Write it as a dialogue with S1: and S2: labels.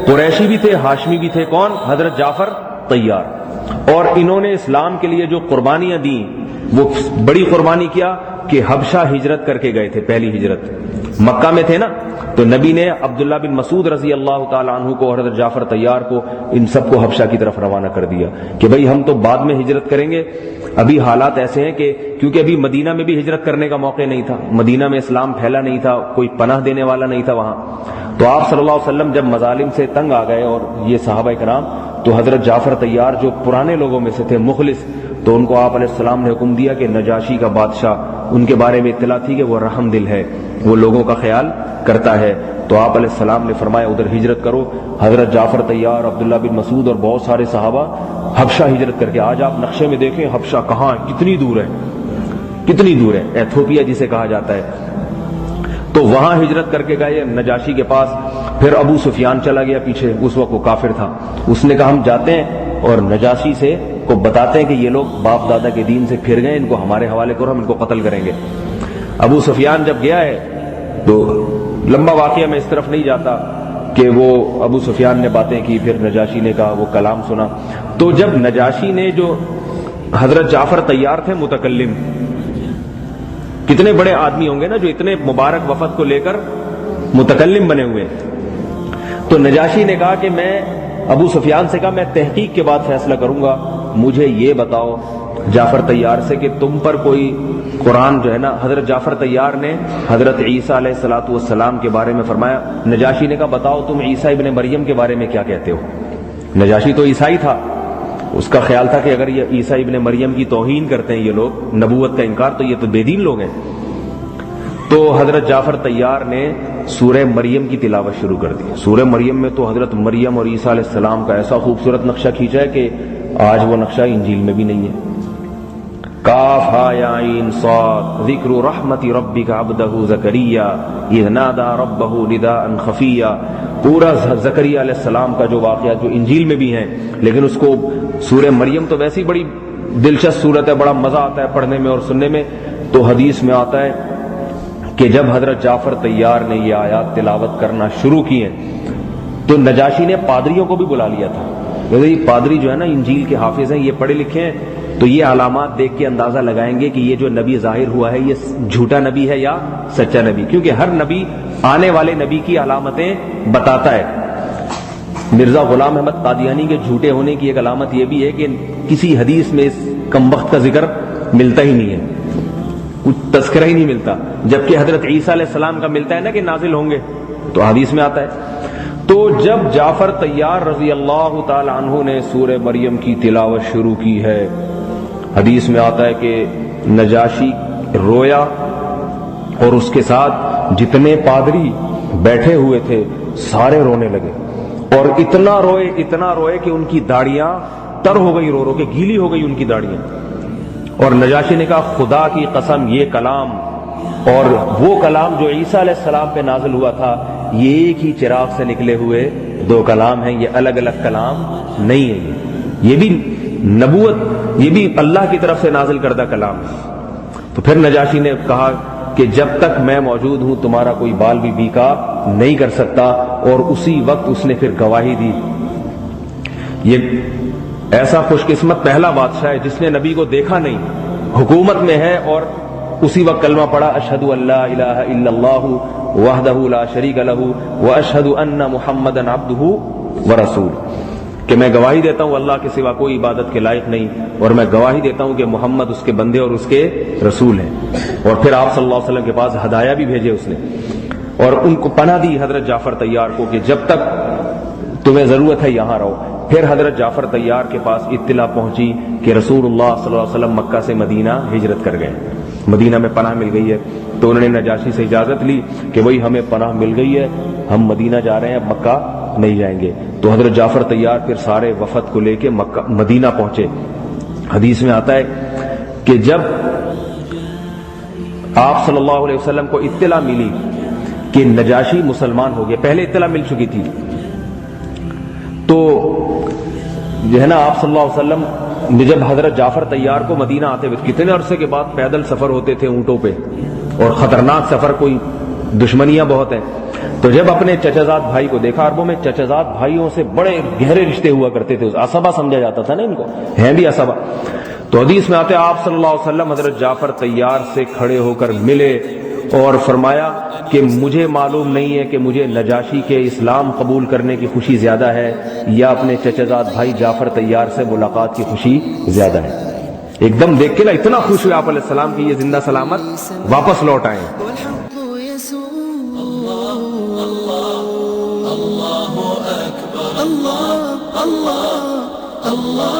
S1: قریشی بھی تھے، ہاشمی بھی تھے، کون؟ حضرت جعفر طیار. اور انہوں نے اسلام کے لیے جو قربانیاں دیں وہ بڑی قربانی کیا کہ حبشہ ہجرت کر کے گئے تھے. پہلی ہجرت مکہ میں تھے نا، تو نبی نے عبداللہ بن مسعود رضی اللہ تعالیٰ عنہ کو اور حضرت جعفر طیار کو، ان سب کو حبشہ کی طرف روانہ کر دیا کہ بھئی ہم تو بعد میں ہجرت کریں گے. ابھی حالات ایسے ہیں کہ کیونکہ ابھی مدینہ میں بھی ہجرت کرنے کا موقع نہیں تھا، مدینہ میں اسلام پھیلا نہیں تھا، کوئی پناہ دینے والا نہیں تھا وہاں. تو آپ صلی اللہ علیہ وسلم جب مظالم سے تنگ آ گئے اور یہ صحابہ کرام، تو حضرت جعفر طیار جو پرانے لوگوں میں سے تھے، مخلص، تو ان کو آپ علیہ السلام نے حکم دیا کہ نجاشی کا بادشاہ، ان کے بارے میں اطلاع تھی کہ وہ رحم دل ہے، وہ لوگوں کا خیال کرتا ہے. تو آپ علیہ السلام نے فرمایا ادھر ہجرت کرو. حضرت جعفر طیار، عبداللہ بن مسعود اور بہت سارے صحابہ حبشہ ہجرت کر کے. آج آپ نقشے میں دیکھیں حبشہ کہاں ہے، کتنی دور ہے، کتنی دور ہے، ایتھوپیا جسے کہا جاتا ہے. تو وہاں ہجرت کر کے گئے نجاشی کے پاس. پھر ابو سفیان چلا گیا پیچھے، اس وقت وہ کافر تھا. اس نے کہا ہم جاتے ہیں اور نجاشی سے کو بتاتے ہیں کہ یہ لوگ باپ دادا کے دین سے پھر گئے، ان کو ہمارے حوالے کرو، ہم ان کو قتل کریں گے. ابو سفیان جب گیا ہے تو لمبا واقعہ میں اس طرف نہیں جاتا کہ وہ ابو سفیان نے باتیں کی، پھر نجاشی نے کہا، وہ کلام سنا. تو جب نجاشی نے، جو حضرت جعفر طیار تھے متکلم، کتنے بڑے آدمی ہوں گے نا جو اتنے مبارک وفد کو لے کر متکلم بنے ہوئے. تو نجاشی نے کہا کہ میں ابو سفیان سے کہا میں تحقیق کے بعد فیصلہ کروں گا، مجھے یہ بتاؤ جعفر طیار سے کہ تم پر کوئی قرآن جو ہے نا. حضرت جعفر طیار نے حضرت عیسیٰ علیہ الصلوۃ والسلام کے بارے میں فرمایا. نجاشی نے کہا بتاؤ تم عیسیٰ ابن مریم کے بارے میں کیا کہتے ہو. نجاشی تو عیسائی تھا، اس کا خیال تھا کہ اگر یہ عیسیٰ ابن مریم کی توہین کرتے ہیں یہ لوگ، نبوت کا انکار، تو یہ تو بے دین لوگ ہیں. تو حضرت جعفر طیار نے سورہ مریم کی تلاوت شروع کر دی. سورہ مریم میں تو حضرت مریم اور عیسیٰ علیہ السلام کا ایسا خوبصورت نقشہ کھینچا ہے کہ آج وہ نقشہ انجیل میں بھی نہیں ہے. کاف ہا یا عین صاد ذکر رحمت ربک عبدہ زکریا اذ نادى ربہ نداء خفیا. پورا زکریا علیہ السلام کا جو واقعات جو انجیل میں بھی ہیں، لیکن اس کو سورہ مریم تو ویسی بڑی دلچسپ صورت ہے، بڑا مزہ آتا ہے پڑھنے میں اور سننے میں. تو حدیث میں آتا ہے کہ جب حضرت جعفر طیار نے یہ آیات تلاوت کرنا شروع کی ہیں تو نجاشی نے پادریوں کو بھی بلا لیا تھا. یہ پادری جو ہے نا انجیل کے حافظ ہیں، یہ پڑھے لکھے ہیں، تو یہ علامات دیکھ کے اندازہ لگائیں گے کہ یہ جو نبی ظاہر ہوا ہے یہ جھوٹا نبی ہے یا سچا نبی، کیونکہ ہر نبی آنے والے نبی کی علامتیں بتاتا ہے. مرزا غلام احمد قادیانی کے جھوٹے ہونے کی ایک علامت یہ بھی ہے کہ کسی حدیث میں اس کمبخت کا ذکر ملتا ہی نہیں ہے، کچھ تذکرہ ہی نہیں ملتا، جبکہ حضرت عیسیٰ علیہ السلام کا ملتا ہے نا کہ نازل ہوں گے، تو حدیث میں آتا ہے. تو جب جعفر طیار رضی اللہ تعالی عنہ نے سورہ مریم کی تلاوت شروع کی ہے، حدیث میں آتا ہے کہ نجاشی رویا اور اس کے ساتھ جتنے پادری بیٹھے ہوئے تھے سارے رونے لگے، اور اتنا روئے کہ ان کی داڑیاں تر ہو گئی، رو رو کے گیلی ہو گئی ان کی داڑیاں. اور نجاشی نے کہا خدا کی قسم یہ کلام اور وہ کلام جو عیسیٰ علیہ السلام پہ نازل ہوا تھا یہ ایک ہی چراغ سے نکلے ہوئے دو کلام ہیں، یہ الگ الگ کلام نہیں ہے. یہ بھی نبوت، یہ بھی اللہ کی طرف سے نازل کردہ کلام. تو پھر نجاشی نے کہا کہ جب تک میں موجود ہوں تمہارا کوئی بال بھی بیکا نہیں کر سکتا، اور اسی وقت اس نے پھر گواہی دی. یہ ایسا خوش قسمت پہلا بادشاہ ہے جس نے نبی کو دیکھا نہیں، حکومت میں ہے، اور اسی وقت کلمہ پڑھا اشہد ان لا الہ الا اللہ وحدہ لا شریک لہ واشہد ان محمدا عبدہ ورسولہ، کہ میں گواہی دیتا ہوں اللہ کے سوا کوئی عبادت کے لائق نہیں، اور میں گواہی دیتا ہوں کہ محمد اس کے بندے اور اس کے رسول ہیں. اور پھر آپ صلی اللہ علیہ وسلم کے پاس ہدایہ بھی بھیجے اس نے، اور ان کو پناہ دی حضرت جعفر طیار کو کہ جب تک تمہیں ضرورت ہے یہاں رہو. پھر حضرت جعفر طیار کے پاس اطلاع پہنچی کہ رسول اللہ صلی اللہ علیہ وسلم مکہ سے مدینہ ہجرت کر گئے، مدینہ میں پناہ مل گئی ہے. تو انہوں نے نجاشی سے اجازت لی کہ وہی ہمیں پناہ مل گئی ہے، ہم مدینہ جا رہے ہیں، اب مکہ نہیں جائیں گے. تو حضرت جعفر طیار پھر سارے وفد کو لے کے مدینہ پہنچے. حدیث میں آتا ہے کہ جب آپ صلی اللہ علیہ وسلم کو اطلاع ملی کہ نجاشی مسلمان ہو گئے، پہلے اطلاع مل چکی تھی، تو جو ہے نا آپ صلی اللہ علیہ وسلم جب حضرت جعفر طیار کو مدینہ آتے ہوئے کتنے عرصے کے بعد پیدل سفر ہوتے تھے اونٹوں پہ، اور خطرناک سفر، کوئی دشمنیاں بہت ہیں، تو جب اپنے چچازاد بھائی کو دیکھا، عربوں میں چچازاد بھائیوں سے بڑے گہرے رشتے ہوا کرتے تھے، عصبہ سمجھا جاتا تھا نا ان کو، ہیں بھی عصبہ. تو حدیث میں آتے آپ صلی اللہ علیہ وسلم حضرت جعفر طیار سے کھڑے ہو کر ملے اور فرمایا کہ مجھے معلوم نہیں ہے کہ مجھے نجاشی کے اسلام قبول کرنے کی خوشی زیادہ ہے یا اپنے چچازاد بھائی جعفر طیار سے ملاقات کی خوشی زیادہ ہے. ایک دم دیکھ کے نا اتنا خوش ہوئے آپ علیہ السلام کی یہ زندہ سلامت واپس لوٹ آئے.
S2: اللہ